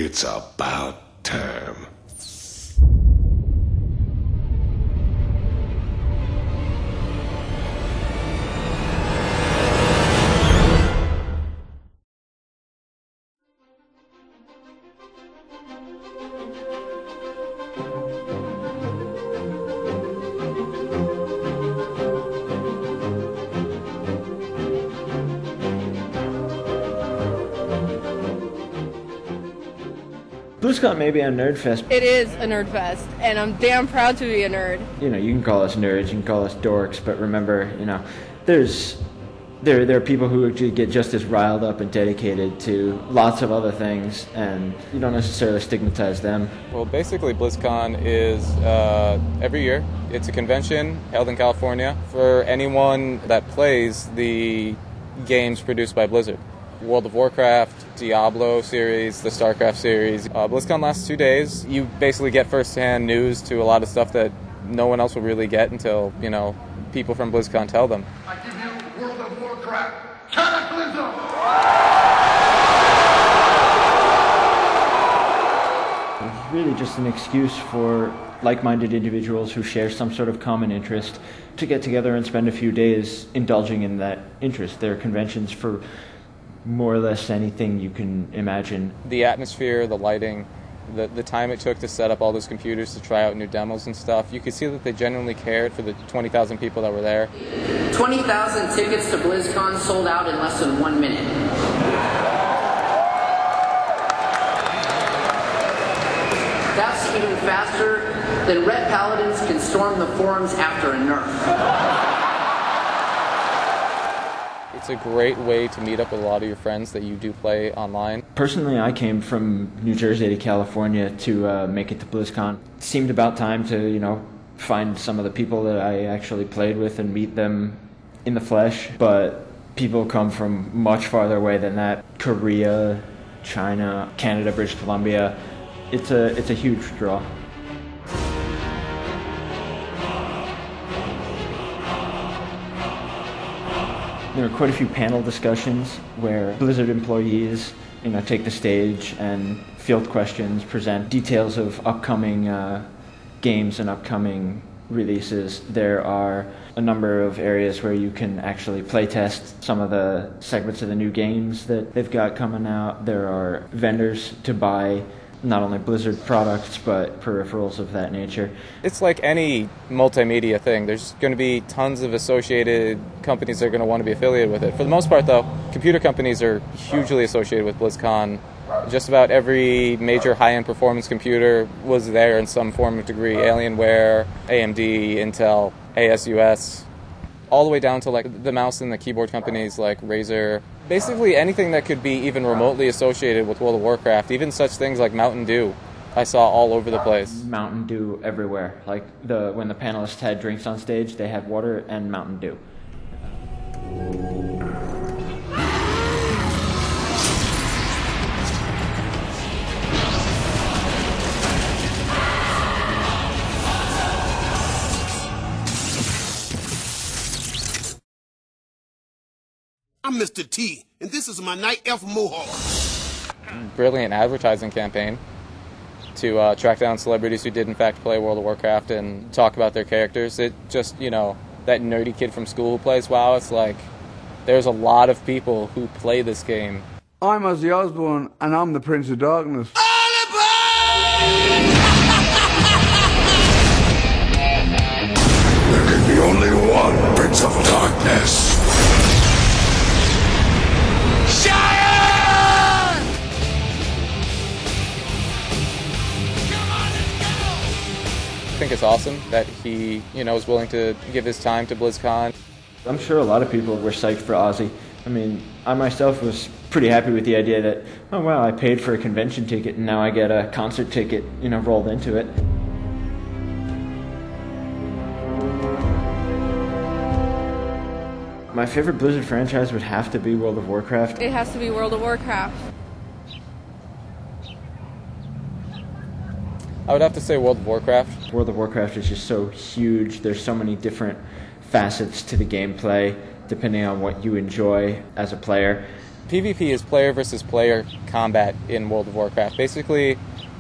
It's about time. BlizzCon may be a nerd fest. It is a nerd fest, and I'm damn proud to be a nerd. You know, you can call us nerds, you can call us dorks, but remember, you know, there are people who get just as riled up and dedicated to lots of other things, and you don't necessarily stigmatize them. Well, basically, BlizzCon is every year. It's a convention held in California for anyone that plays the games produced by Blizzard. World of Warcraft, Diablo series, the StarCraft series. BlizzCon lasts 2 days. You basically get first-hand news to a lot of stuff that no one else will really get until, you know, people from BlizzCon tell them. I give you World of Warcraft Cataclysm! It's really just an excuse for like-minded individuals who share some sort of common interest to get together and spend a few days indulging in that interest. There are conventions for more or less anything you can imagine. The atmosphere, the lighting, the time it took to set up all those computers to try out new demos and stuff, you could see that they genuinely cared for the 20,000 people that were there. 20,000 tickets to BlizzCon sold out in less than 1 minute. That's even faster than Red Paladins can storm the forums after a nerf. It's a great way to meet up with a lot of your friends that you do play online. Personally, I came from New Jersey to California to make it to BlizzCon. It seemed about time to, you know, find some of the people that I actually played with and meet them in the flesh. But people come from much farther away than that. Korea, China, Canada, British Columbia. It's a huge draw. There are quite a few panel discussions where Blizzard employees, you know, take the stage and field questions, present details of upcoming games and upcoming releases. There are a number of areas where you can actually play test some of the segments of the new games that they've got coming out. There are vendors to buy not only Blizzard products, but peripherals of that nature. It's like any multimedia thing. There's going to be tons of associated companies that are going to want to be affiliated with it. For the most part, though, computer companies are hugely associated with BlizzCon. Just about every major high-end performance computer was there in some form or degree. Alienware, AMD, Intel, ASUS, all the way down to like the mouse and the keyboard companies like Razer. Basically anything that could be even remotely associated with World of Warcraft, even such things like Mountain Dew, I saw all over the place. Mountain Dew everywhere. Like when the panelists had drinks on stage, they had water and Mountain Dew. I'm Mr. T, and this is my Night Elf Mohawk. Brilliant advertising campaign to track down celebrities who did in fact play World of Warcraft and talk about their characters. It just, you know, that nerdy kid from school who plays WoW, it's like, there's a lot of people who play this game. I'm Ozzy Osbourne, and I'm the Prince of Darkness. There can be only one Prince of Darkness. I think it's awesome that he, you know, is willing to give his time to BlizzCon. I'm sure a lot of people were psyched for Ozzy. I mean, I myself was pretty happy with the idea that, oh wow, I paid for a convention ticket and now I get a concert ticket, you know, rolled into it. My favorite Blizzard franchise would have to be World of Warcraft. It has to be World of Warcraft. I would have to say World of Warcraft. World of Warcraft is just so huge. There's so many different facets to the gameplay, depending on what you enjoy as a player. PvP is player versus player combat in World of Warcraft. Basically,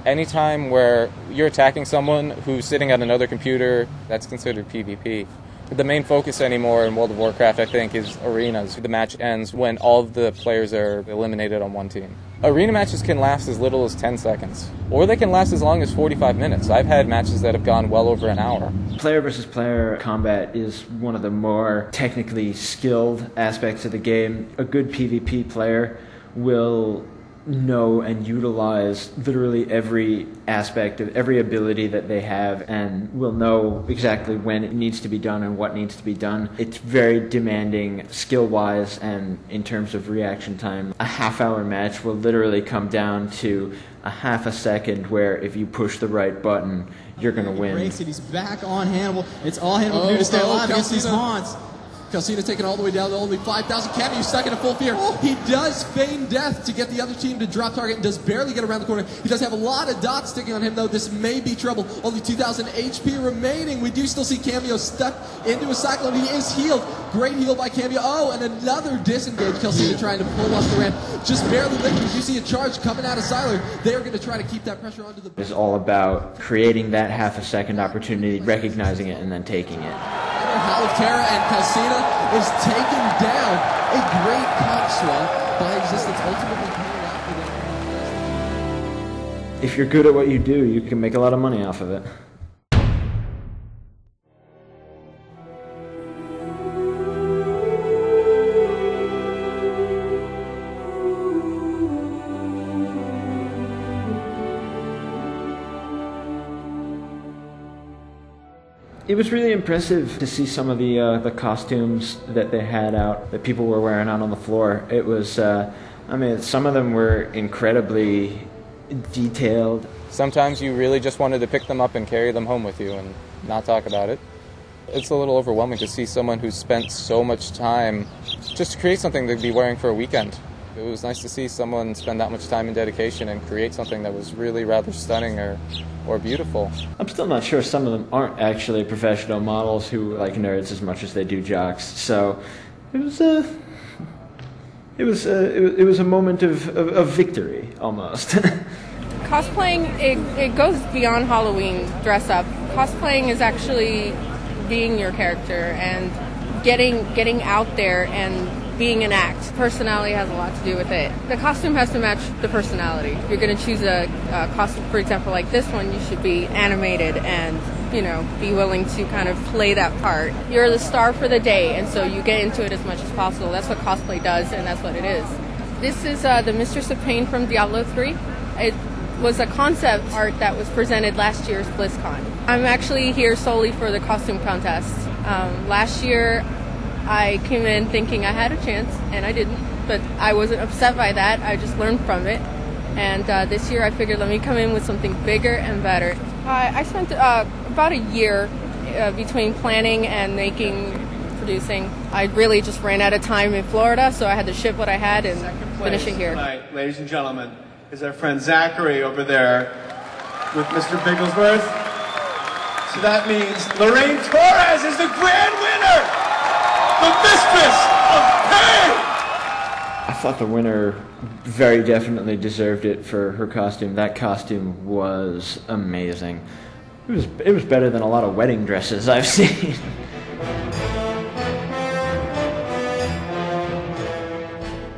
anytime where you're attacking someone who's sitting at another computer, that's considered PvP. The main focus anymore in World of Warcraft, I think, is arenas. The match ends when all of the players are eliminated on one team. Arena matches can last as little as 10 seconds, or they can last as long as 45 minutes. I've had matches that have gone well over an hour. Player versus player combat is one of the more technically skilled aspects of the game. A good PvP player will know and utilize literally every aspect of every ability that they have, and will know exactly when it needs to be done and what needs to be done. It's very demanding skill-wise and in terms of reaction time. A half-hour match will literally come down to a half a second where if you push the right button, you're going to win. Breaks it. He's back on Hannibal. It's all Hannibal can do to stay alive against these haunts. Calcina taking all the way down to only 5,000. Cammy stuck in a full fear. He does feign death to get the other team to drop target and does barely get around the corner. He does have a lot of dots sticking on him, though. This may be trouble. Only 2,000 HP remaining. We do still see Cameo stuck into a cyclone. He is healed. Great heal by Cameo. Oh, and another disengage. Calcina trying to pull off the ramp. Just barely licked. You see a charge coming out of Siler. They are going to try to keep that pressure onto the... It's all about creating that half a second opportunity, recognizing it, and then taking it. Howl of Terra and Calcina is taken down. A great comp swap by Existence, ultimately paying off for them. If you're good at what you do, you can make a lot of money off of it. It was really impressive to see some of the costumes that they had out, that people were wearing out on the floor. It was, I mean, some of them were incredibly detailed. Sometimes you really just wanted to pick them up and carry them home with you and not talk about it. It's a little overwhelming to see someone who spent so much time just to create something they'd be wearing for a weekend. It was nice to see someone spend that much time and dedication and create something that was really rather stunning or beautiful. I'm still not sure some of them aren't actually professional models who like nerds as much as they do jocks. So it was a moment of victory almost. Cosplaying, it goes beyond Halloween dress up. Cosplaying is actually being your character and getting out there and being an act. Personality has a lot to do with it. The costume has to match the personality. If you're going to choose a costume, for example, like this one, you should be animated and, you know, be willing to kind of play that part. You're the star for the day, and so you get into it as much as possible. That's what cosplay does, and that's what it is. This is the Mistress of Pain from Diablo 3. It was a concept art that was presented last year's BlizzCon. I'm actually here solely for the costume contest. Last year, I came in thinking I had a chance, and I didn't, but I wasn't upset by that. I just learned from it, and this year I figured let me come in with something bigger and better. I spent about a year between planning and producing. I really just ran out of time in Florida, so I had to ship what I had and finish it here. Tonight, ladies and gentlemen, is our friend Zachary over there with Mr. Bigglesworth. So that means Lorraine Torres is the grand winner! The Mistress of Pain! I thought the winner very definitely deserved it for her costume. That costume was amazing. It was better than a lot of wedding dresses I've seen.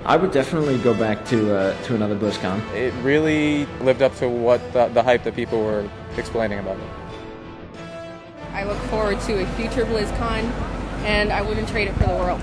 I would definitely go back to another BlizzCon. It really lived up to what the hype that people were explaining about it. I look forward to a future BlizzCon, and I wouldn't trade it for the world.